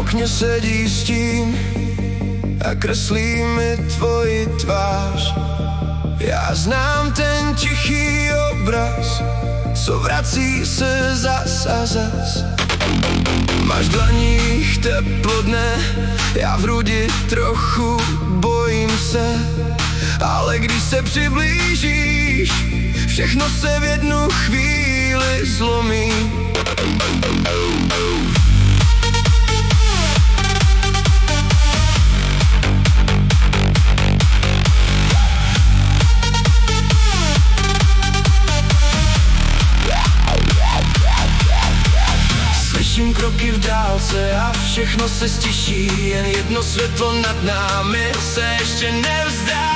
okně sedí stín a kreslí mi tvoji tvář. Já znám ten tichý obraz, co vrací se zas a zas. Máš v dlaních teplo dne, já v hrudi trochu bojím se, ale když se přiblížíš, všechno se v jednu chvíli zlomí. Slyším kroky v dálce a všechno se stiší, jen jedno světlo nad námi se ještě nevzdá.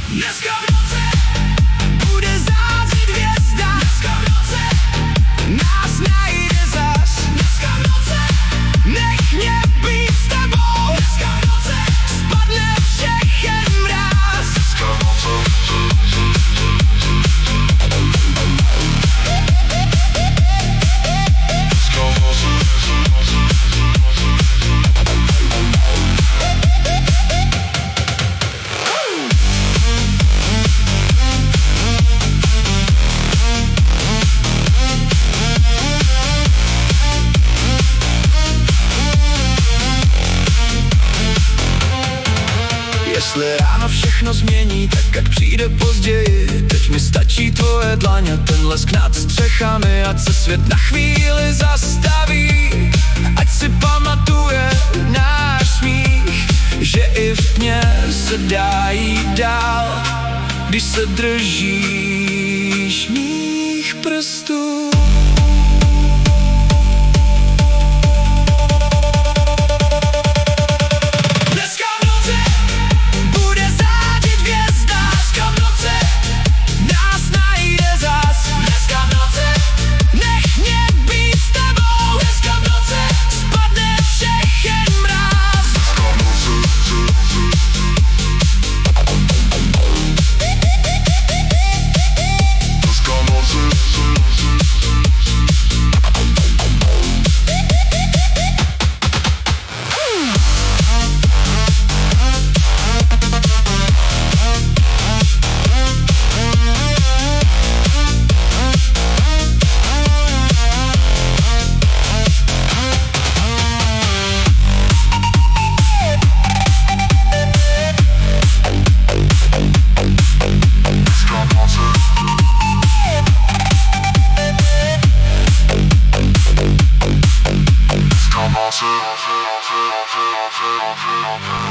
Dneska v noci bude zářit hvězda, dneska v noci nás najde zas. Dneska v noci nech mě být s tebou, dneska v noci spadne všechen mráz. Dneska v noci Jestli ráno všechno změní, tak ať přijde později. Teď mi stačí tvoje dlaně, ten lesk nad střechami, ať se svět na chvíli zastaví. Ať si pamatuje náš smích, že i v tmě se dá jít dál, když se držíš mých prstů. Awesome.